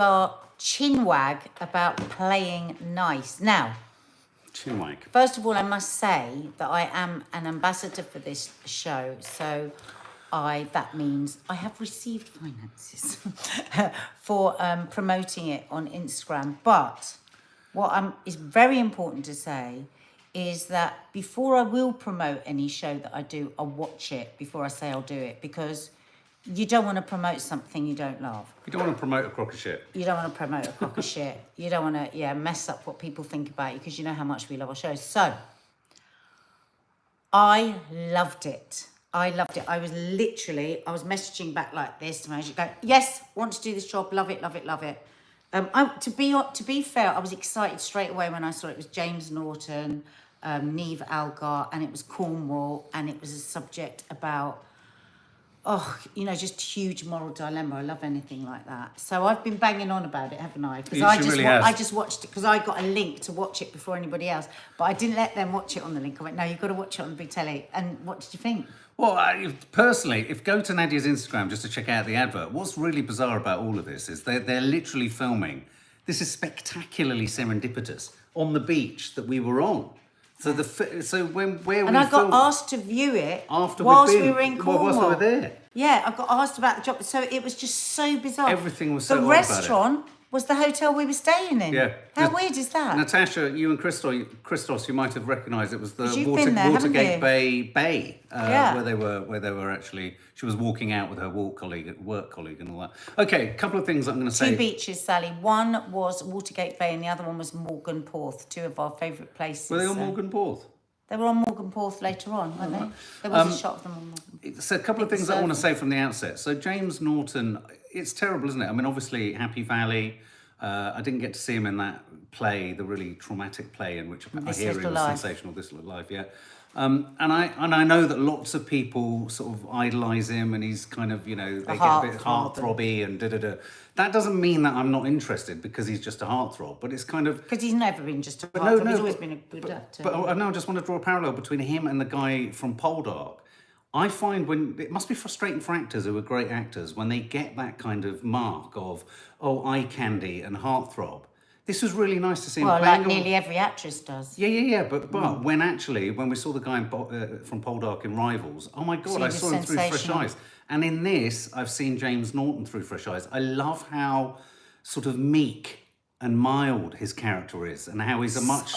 our chinwag about playing nice. Now, Chinwag. first of all, I must say that I am an ambassador for this show, so that means I have received finances for promoting it on Instagram. But what is very important to say is that before I will promote any show that I do, I'll watch it before I say I'll do it, because you don't want to promote something you don't love. You don't want to promote a crock of shit. You don't want to promote a crock of shit. You don't want to, mess up what people think about you, because you know how much we love our shows. So, I loved it. I was messaging back like this to manage to go, yes, want to do this job, love it, love it, love it. To be fair, I was excited straight away when I saw it was James Norton, Neve Algar, and it was Cornwall, and it was a subject about, just huge moral dilemma. I love anything like that. So I've been banging on about it, haven't I? Because I just watched it because I got a link to watch it before anybody else, but I didn't let them watch it on the link. I went, no, you've got to watch it on the big telly. And what did you think? Well, personally, if go to Nadia's Instagram just to check out the advert, what's really bizarre about all of this is they're literally filming. This is spectacularly serendipitous on the beach that we were on. So I got asked to view it whilst we were in Cornwall. Whilst we were there. Yeah, I got asked about the job. So it was just so bizarre. Everything was so odd about it. The restaurant was the hotel we were staying in. Yeah. How weird is that? Natasha, you and Christos, you might have recognised it was the Watergate Bay, where they were actually. She was walking out with her work colleague, and all that. Okay, a couple of things I'm going to say. Two beaches, Sally. One was Watergate Bay, and the other one was Morgan Porth. Two of our favourite places. Were they on Morgan Porth? They were on Morgan Porth later on, weren't they? There was a shot of them on Morgan Porth. So a couple of things I want to say from the outset. So James Norton, it's terrible, isn't it? I mean, obviously, Happy Valley. I didn't get to see him in that play, the really traumatic play in which I hear he was sensational, This Little Life, yeah. And I know that lots of people sort of idolise him, and he's kind of, they get a bit heartthrobby and da-da-da. That doesn't mean that I'm not interested because he's just a heartthrob, but it's kind of... Because he's never been just a heartthrob, he's always been a good actor. But I just want to draw a parallel between him and the guy from Poldark. I find it must be frustrating for actors who are great actors when they get that kind of mark of, eye candy and heartthrob. This was really nice to see him playing. Well, like nearly every actress does. Yeah. But when we saw the guy from Poldark in Rivals, oh my God, I saw him through fresh eyes. And in this, I've seen James Norton through fresh eyes. I love how sort of meek and mild his character is, and how he's a much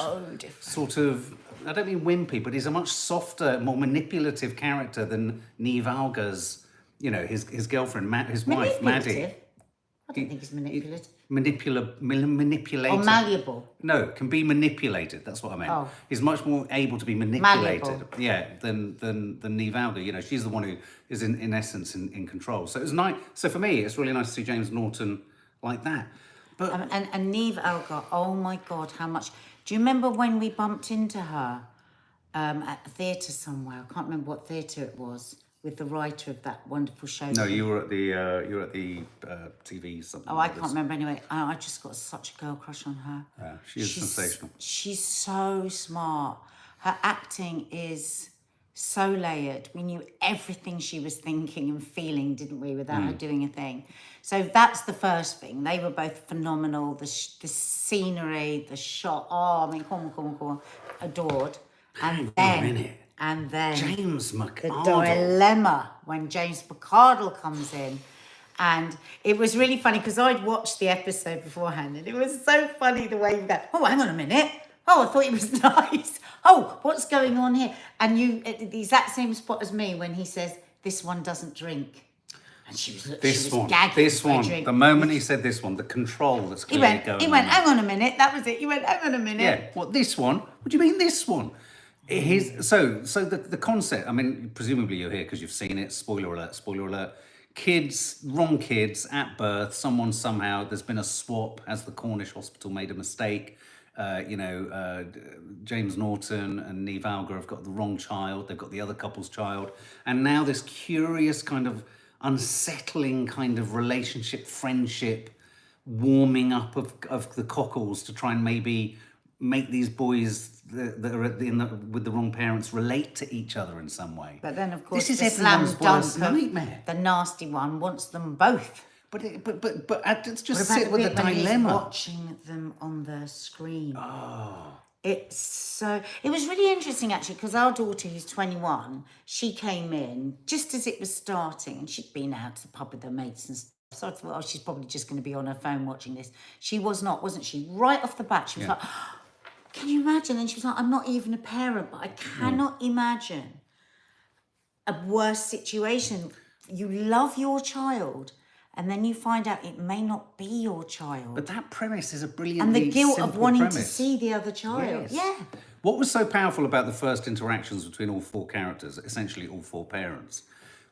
sort of, I don't mean wimpy, but he's a much softer, more manipulative character than Neve Algar's, his girlfriend, his wife, Maddie. I don't think he's manipulative. Manipulated. Or malleable. No, can be manipulated. That's what I meant. Oh. He's much more able to be manipulated. Malleable. Yeah, than Neve Algar. She's the one who is in essence in control. So it was nice. So for me, it's really nice to see James Norton like that. But and Neve Algar, oh my God, how much... Do you remember when we bumped into her at a theatre somewhere? I can't remember what theatre it was, with the writer of that wonderful show. No, you were at the TV something. Oh, I can't remember anyway. I just got such a girl crush on her. Yeah, she's sensational. She's so smart. Her acting is so layered. We knew everything she was thinking and feeling, didn't we, without her doing a thing. So that's the first thing. They were both phenomenal. The scenery, the shot. Oh, I mean, come on. Adored. And then James McArdle. The dilemma when James McArdle comes in. And it was really funny because I'd watched the episode beforehand, and it was so funny the way you go, oh, hang on a minute. Oh, I thought he was nice. Oh, what's going on here? And you at the exact same spot as me when he says, this one doesn't drink. And she was gagging. This one. The moment he said this one, the control that's clearly going on. He went, hang on a minute. That was it. He went, hang on a minute. Yeah, what, this one? What do you mean this one? So the concept, I mean, presumably you're here because you've seen it. Spoiler alert. Wrong kids at birth, somehow, there's been a swap. Has the Cornish hospital made a mistake? James Norton and Neve Algar have got the wrong child. They've got the other couple's child. And now this curious kind of unsettling kind of relationship, friendship, warming up of the cockles to try and maybe make these boys that are with the wrong parents relate to each other in some way. But then, of course, this is everyone's worst nightmare. The nasty one wants them both. But let's What just about sit the with the bit when he's dilemma. watching them on the screen? Oh, It's so. It was really interesting actually because our daughter, who's 21, she came in just as it was starting, and she'd been out to the pub with her mates and stuff. So I thought, oh, she's probably just going to be on her phone watching this. She was not, wasn't she? Right off the bat, she was yeah. like, "Can you imagine?" And she was like, "I'm not even a parent, but I cannot imagine a worse situation. You love your child, and then you find out it may not be your child." But that premise is a And brilliantly the guilt simple of wanting premise. to see the other child. Yes. Yeah. What was so powerful about the first interactions between all four characters, essentially all four parents,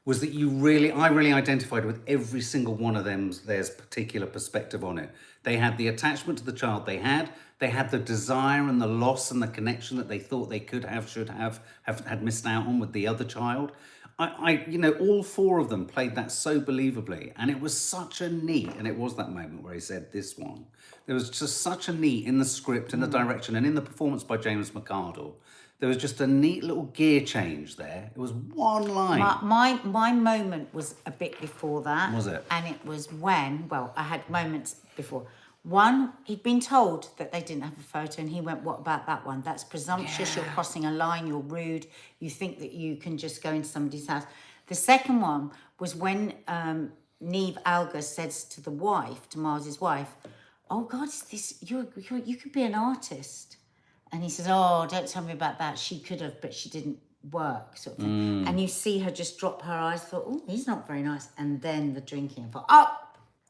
was that I really identified with every single one of their particular perspective on it. They had the attachment to the child they had the desire and the loss and the connection that they thought they could have, should have had missed out on with the other child. All four of them played that so believably, and it was such a neat, and it was that moment where he said this one. There was just such a neat in the script, in the direction, and in the performance by James McArdle. There was just a neat little gear change there. It was one line. My moment was a bit before that. Was it? And it was when, well, I had moments before. One, he'd been told that they didn't have a photo, and he went, "What about that one? That's presumptuous. Yeah. You're crossing a line. You're rude. You think that you can just go into somebody's house." The second one was when Neve Alga says to the wife, to Miles's wife, "Oh God, is this you could be an artist." And he says, "Oh, don't tell me about that. She could have, but she didn't work," sort of thing. And you see her just drop her eyes, thought, "Oh, he's not very nice." And then the drinking, I thought, "Oh,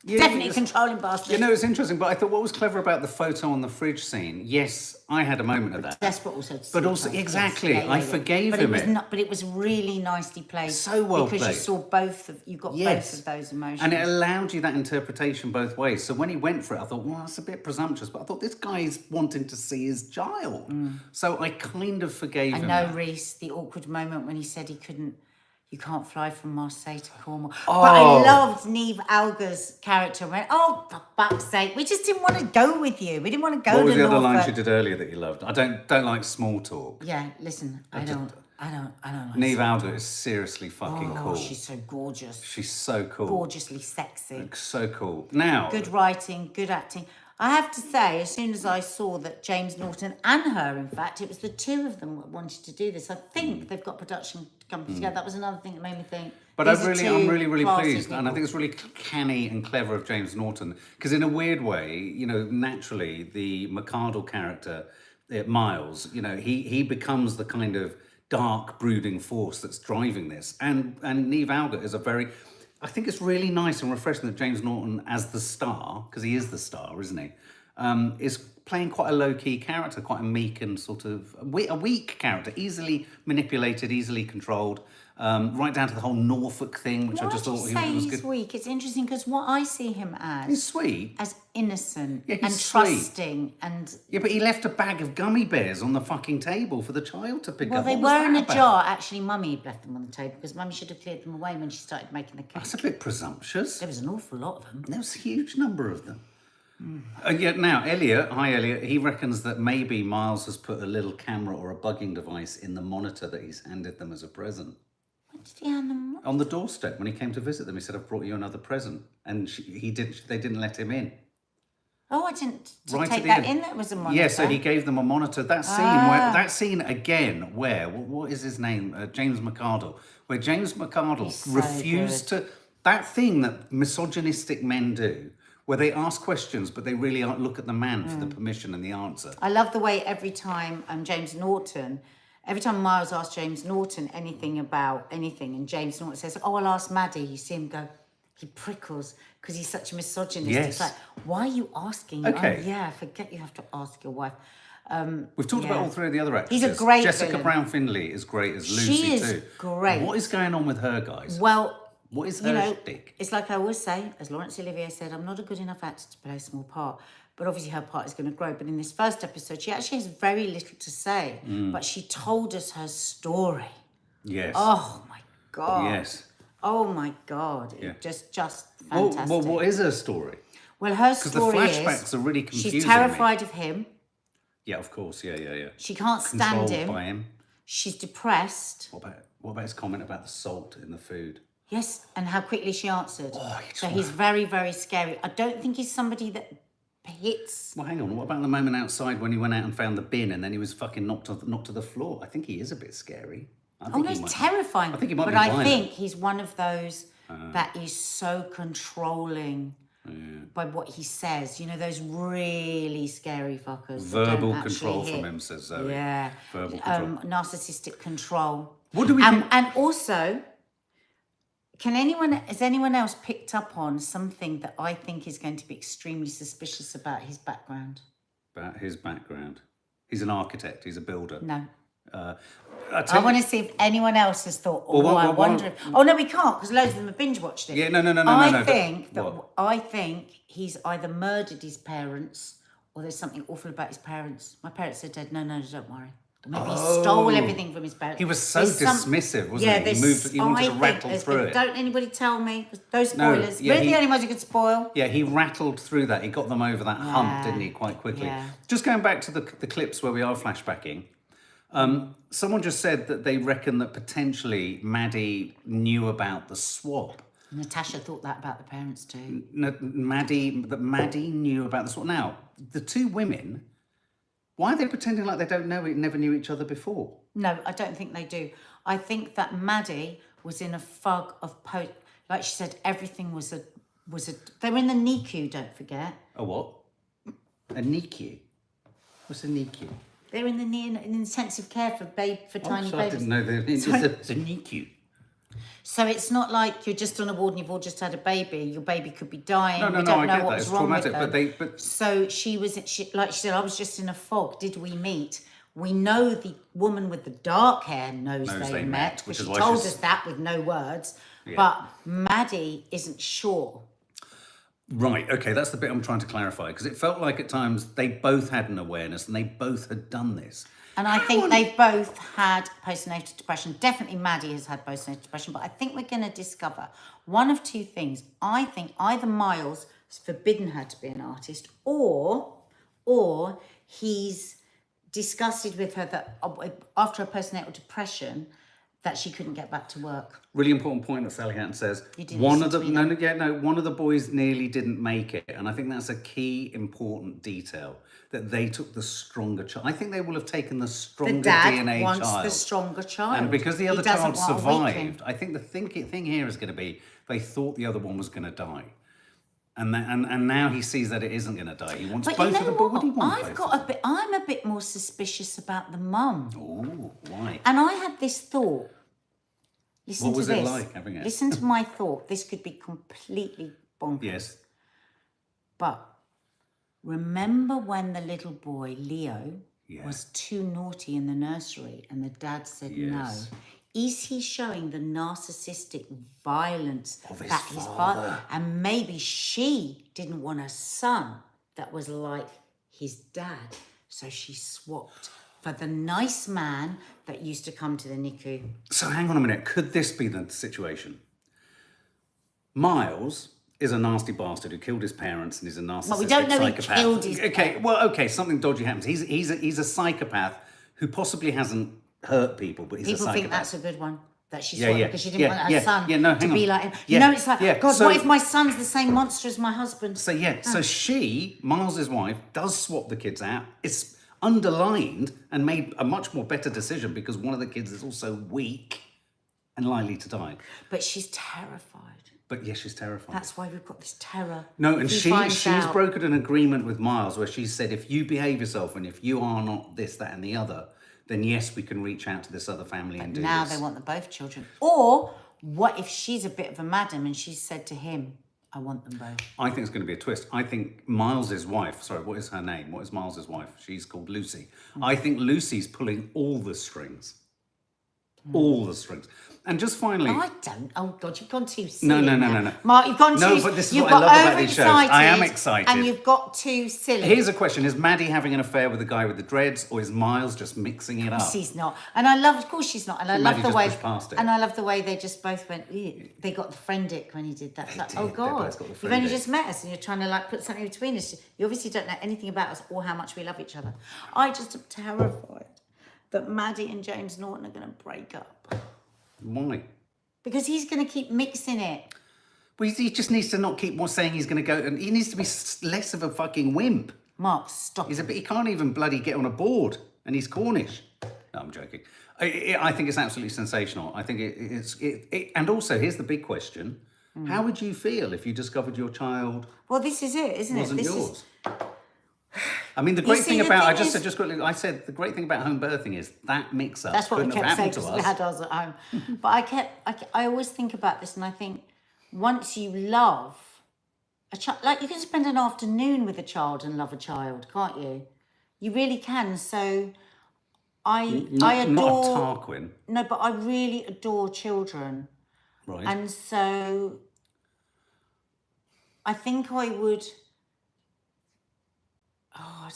definitely controlling bastard." It's interesting, but I thought what was clever about the photo on the fridge scene, yes, I had a moment of that. Desperate also to see But also, her. exactly, Yes, I forgave him it. But it was really nicely played. So well because played. you saw both of those emotions. And it allowed you that interpretation both ways. So when he went for it, I thought, well, that's a bit presumptuous. But I thought, this guy's wanting to see his child. So I kind of forgave him I know, that. Reese, the awkward moment when he said you can't fly from Marseille to Cornwall. Oh. But I loved Neve Alga's character. Went, "Oh, for fuck's sake, we just didn't want to go with you. We didn't want to go to What was the other Norfolk." line she did earlier that you loved? I don't like small talk. Yeah, listen, I don't like Neve Alga is seriously fucking cool. She's so gorgeous. She's so cool. Gorgeously sexy. So cool. Now, Good writing, good acting. I have to say, as soon as I saw that James Norton and her, in fact, it was the two of them that wanted to do this. I think they've got production company together. That was another thing that made me think. but these I'm are two really classy pleased, and I people. think it's really canny and clever of James Norton because, in a weird way, naturally the McArdle character, Miles, he becomes the kind of dark, brooding force that's driving this, and Neve Alga is I think it's really nice and refreshing that James Norton, as the star, because he is the star, isn't he, is playing quite a low-key character, quite a meek and sort of a weak character, easily manipulated, easily controlled, right down to the whole Norfolk thing, which I just thought Why do you was say he's good. weak? It's interesting because what I see him as... He's sweet. As innocent Yeah, he's and sweet. trusting and... Yeah, but he left a bag of gummy bears on the fucking table for the child to pick Well, up. they What was were in that a about? jar. Actually, Mummy had left them on the table because Mummy should have cleared them away when she started making the cake. That's a bit presumptuous. There was an awful lot of them. There was a huge number of them. Now, Elliot, he reckons that maybe Miles has put a little camera or a bugging device in the monitor that he's handed them as a present. When did he hand them? On the doorstep, when he came to visit them, he said, "I've brought you another present." And they didn't let him in. Oh, I didn't Right at take the that end. in. That was a monitor. Yeah, so he gave them a monitor. That scene again, where what is his name? James McArdle, where James McArdle He's so refused to that thing that misogynistic men do, where they ask questions but they really look at the man for the permission and the answer. I love the way every time every time Miles asks James Norton anything about anything, and James Norton says, "Oh, I'll ask Maddie," you see him go, he prickles because he's such a misogynist. Yes. It's like, why are you asking? Okay. Oh, yeah, I forget you have to ask your wife. We've talked about all three of the other actresses. He's a great Jessica villain. Brown Findlay is great as Lucy She is too. great. What is going on with her, guys? Well, What is you her know, shtick? it's like I always say, as Laurence Olivier said, I'm not a good enough actor to play a small part. But obviously her part is going to grow. But in this first episode, she actually has very little to say. But she told us her story. Yes. Oh, my God. Yes. Oh, my God. Yeah. Just fantastic. Well, what is her story? Well, her Because the story flashbacks are really confusing. she's terrified of him. Yeah, of course. Yeah. She can't stand Controlled him. by him. She's depressed. What about his comment about the salt in the food? Yes, and how quickly she answered. Oh, So he's very, very scary. I don't think he's somebody that hits. Well, hang on. What about the moment outside when he went out and found the bin and then he was fucking knocked to the floor? I think he is a bit scary. Oh, no, it's terrifying. I think he might but be I violent. think he's one of those that is so controlling by what he says. You know, those really scary fuckers. Verbal that don't control actually from hit. him, says Zoe. Yeah. Verbal control. Narcissistic control. What do we think? And also, has anyone else picked up on something that I think is going to be extremely suspicious about his background? About his background. He's an architect. He's a builder. No. I want to see if anyone else has thought, I wonder if... Oh, no, we can't, because loads of them have binge-watched it. Yeah, no. I think he's either murdered his parents or there's something awful about his parents. My parents are dead. No, don't worry. Or maybe he stole everything from his parents. He was so dismissive, wasn't he? He wanted to rattle through it. Don't anybody tell me. Those spoilers. We're the only ones who could spoil. Yeah, he rattled through that. He got them over that hump, didn't he, quite quickly. Yeah. Just going back to the clips where we are flashbacking, someone just said that they reckon that potentially Maddie knew about the swap. Natasha thought that about the parents too. Maddie knew about the swap. Now, the two women... Why are they pretending like they don't know it, never knew each other before? No, I don't think they do. I think that Maddie was in a fog of like she said, everything was a. They were in the NICU. Don't forget. A what? A NICU. What's a NICU? They're in the intensive care for tiny babies. I didn't know it's a NICU. So it's not like you're just on a ward and you've all just had a baby. Your baby could be dying. No, we don't know I get what's that. It's wrong traumatic, with them. So like she said, I was just in a fog. Did we meet? We know the woman with the dark hair knows they met, because she told us that with no words. Yeah. But Maddie isn't sure. Right, okay, that's the bit I'm trying to clarify, because it felt like at times they both had an awareness and they both had done this. And I think they've both had postnatal depression. Definitely Maddie has had postnatal depression, but I think we're going to discover one of two things. I think either Miles has forbidden her to be an artist, or he's disgusted with her that after her postnatal depression, that she couldn't get back to work. Really important point that Sally Hatton says. One of the boys nearly didn't make it, and I think that's a key important detail, that they took the stronger child. I think they will have taken the stronger DNA child. The dad wants the stronger child. And because the other child survived, I think the thing here is going to be they thought the other one was going to die. And now he sees that it isn't going to die. He wants both of them. But what do you want? I'm a bit more suspicious about the mum. Oh, why? And I had this thought. What was it like having it? Listen to my thought. This could be completely bonkers. Yes. But remember when the little boy, Leo, was too naughty in the nursery and the dad said no? Is he showing the narcissistic violence that his father? And maybe she didn't want a son that was like his dad, so she swapped for the nice man that used to come to the NICU. So hang on a minute. Could this be the situation? Miles is a nasty bastard who killed his parents and is a narcissistic psychopath. Well, we don't know he killed his parents. Okay, something dodgy happens. He's a psychopath who possibly hasn't hurt people, but he's a psychopath. People think that's a good one. That she swapped because she didn't want her son to be like him. Yeah, it's like, God, what if my son's the same monster as my husband? So so she, Miles' wife, does swap the kids out. It's underlined and made a much more better decision because one of the kids is also weak and likely to die. But she's terrified. But yes, she's terrified. That's why we've got this terror. No, and she's brokered an agreement with Miles where she said, if you behave yourself and if you are not this, that and the other, then yes, we can reach out to this other family and do this. Now they want them both children. Or what if she's a bit of a madam and she's said to him, I want them both? I think it's going to be a twist. I think Miles's wife, what is her name? What is Miles's wife? She's called Lucy. I think Lucy's pulling all the strings. All the strings. And just finally... I don't. Oh, God, you've gone too silly. No. Mark, you've gone too... No, but this is what I love about these shows. I am excited. And you've got too silly. Here's a question. Is Maddie having an affair with the guy with the dreads, or is Miles just mixing it up? She's not. And of course she's not. And I love the way... pushed past it. And I love the way they just both went... Ew. They got the friendic when he did that. It's like, oh, God. You've only just met us and you're trying to, put something between us. You obviously don't know anything about us or how much we love each other. I just am terrified that Maddie and James Norton are going to break up. Why? Because he's going to keep mixing it. Well, he just needs to not keep saying he's going to go, and he needs to be less of a fucking wimp. Mark, stop. He can't even bloody get on a board, and he's Cornish. No, I'm joking. I think it's absolutely sensational. I think it's and also here's the big question: how would you feel if you discovered your child? Well, this is it, isn't it? Wasn't This yours. I mean, the great thing about I said the great thing about home birthing is that mix-up. That's what we couldn't kept have saying happened to because we us. had ours at home. But I always think about this, and I think once you love a child, like you can spend an afternoon with a child and love a child, can't you? You really can. So I adore. Not a Tarquin. No, but I really adore children, Right. and so I think I would. Oh, I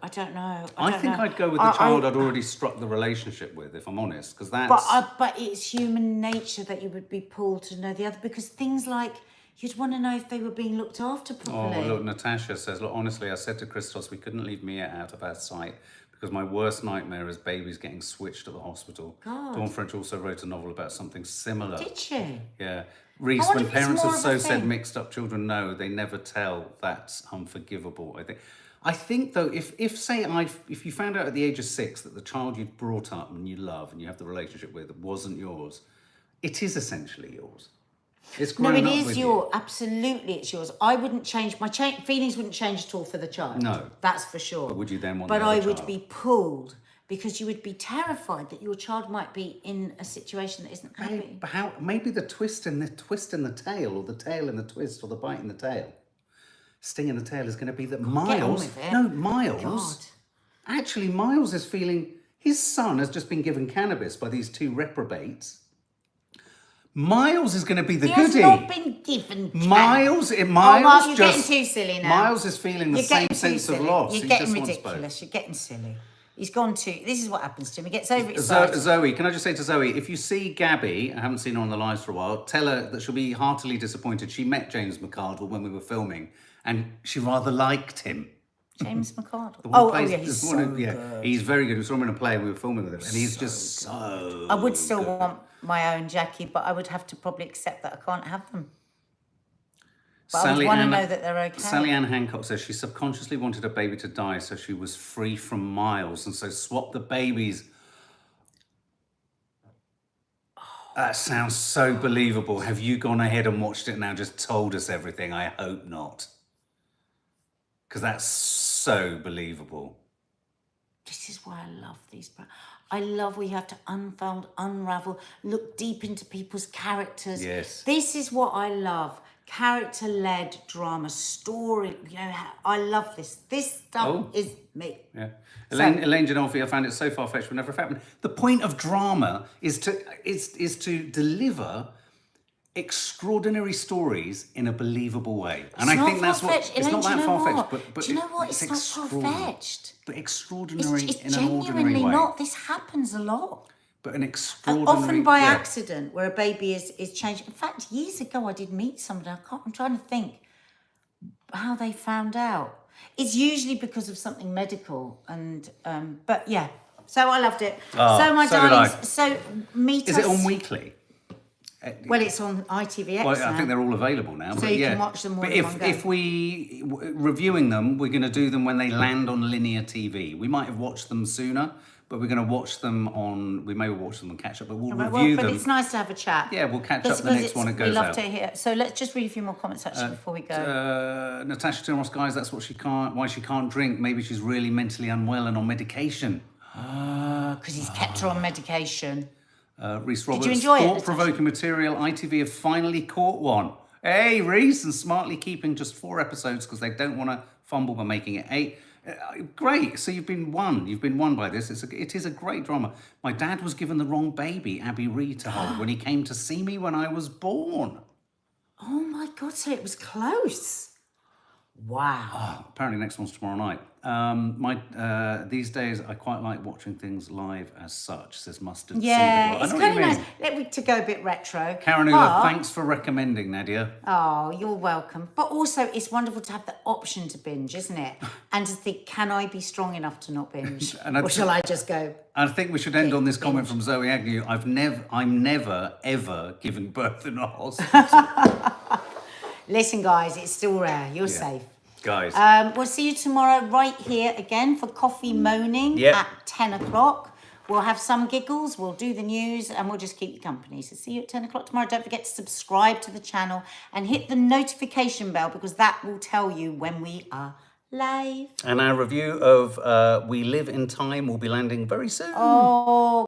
don't know. I think I'd go with the child I'd already struck the relationship with, if I'm honest, because that's. But it's human nature that you would be pulled to know the other, because things like you'd want to know if they were being looked after properly. Oh, look, Natasha says, look, honestly, I said to Christos, we couldn't leave Mia out of our sight because my worst nightmare is babies getting switched at the hospital. God. Dawn French also wrote a novel about something similar. Did she? Yeah. Reese, wonder when if it's parents more have of so a said thing. mixed up children know, they never tell. That's unforgivable, I think though, if you found out at the age of 6 that the child you'd brought up and you love and you have the relationship with wasn't yours, it is essentially yours. It's No, grown it up is with yours. Absolutely, it's yours. I wouldn't change. My feelings wouldn't change at all for the child. No. That's for sure. But would you then want But the other I would child? be pulled because you would be terrified that your child might be in a situation that isn't happy. But maybe the twist in the tail, or the tail in the twist, or the bite in the tail, sting in the tail is going to be that Get on Miles. with it. No, Miles. God. Actually, Miles is feeling his son has just been given cannabis by these 2 reprobates. Miles is going to be the He goodie. has not been given. Miles, Oh, Mark, you're just getting too silly now. Miles is feeling the You're same getting too sense of silly. loss. You're He getting just wants both. ridiculous. You're getting silly. He's gone too. This is what happens to him. He gets overexcited. Zoe, can I just say to Zoe, if you see Gabby, I haven't seen her on the lives for a while, tell her that she'll be heartily disappointed. She met James McArdle when we were filming, and she rather liked him. James McArdle. The one who Oh, plays- yeah, he's the so one who- good. He's very good. We saw him in a play and we were filming with him, and he's just so I would still good. want my own Jackie, but I would have to probably accept that I can't have them. But I would want to know that they're okay. Sally Ann Hancock says she subconsciously wanted a baby to die so she was free from Miles, and so swapped the babies. That sounds so believable. Have you gone ahead and watched it now, just told us everything? I hope not. Because that's so believable. This is why I love these. I love where you have to unfold, unravel, look deep into people's characters. Yes. This is what I love. Character-led drama, story. You know, I love this. This stuff is me. Yeah. Elaine Genolfi, I found it so far-fetched, would never have happened. The point of drama is to deliver extraordinary stories in a believable way. And I think that's what... It's not that far-fetched, but do you know what? It's not extraordinary. far-fetched. But extraordinary It's in an ordinary genuinely way. not. This happens a lot. But an extraordinary... Often by yeah. accident, where a baby is changed. In fact, years ago, I did meet somebody. I'm trying to think how they found out. It's usually because of something medical, and but yeah. So I loved it. Oh, so my so did darlings. I. So meet us. Is it on weekly? Well, it's on ITV Well, now. I think they're all available now. So but you yeah. can watch them all But in one go. if we reviewing them, we're going to do them when they land on linear TV. We might have watched them sooner, but we're going to watch them on. We may watch them and catch up, but we'll review but them. it's nice to have a chat. Yeah, we'll catch up the next one it goes We love out. to hear. So let's just read a few more comments actually before we go. Natasha Timos, guys, that's what why she can't drink. Maybe she's really mentally unwell and on medication. Because he's kept her on medication. Reese Roberts, you enjoy it, thought-provoking material. ITV have finally caught one. Hey, Reese, and smartly keeping just 4 episodes because they don't want to fumble by making it 8. Great. So you've been won by this. It is a great drama. My dad was given the wrong baby, Abby Reed, to hold when he came to see me when I was born. Oh my God! So it was close. Wow. Apparently next one's tomorrow night. These days I quite like watching things live as such, says Mustard Yeah, Seed. it's kind of nice. Let me to go a bit retro. Karen Ula, thanks for recommending, Nadia. Oh, you're welcome. But also, it's wonderful to have the option to binge, isn't it? And to think, can I be strong enough to not binge, or shall I just go? I think we should end on this comment from Zoe Agnew. I'm never ever giving birth in a hospital. Listen, guys, it's still rare. You're safe. Guys. We'll see you tomorrow right here again for Coffee Moaning Yep. at 10 o'clock. We'll have some giggles, we'll do the news, and we'll just keep you company. So see you at 10 o'clock tomorrow. Don't forget to subscribe to the channel and hit the notification bell, because that will tell you when we are live. And our review of We Live in Time will be landing very soon. Oh,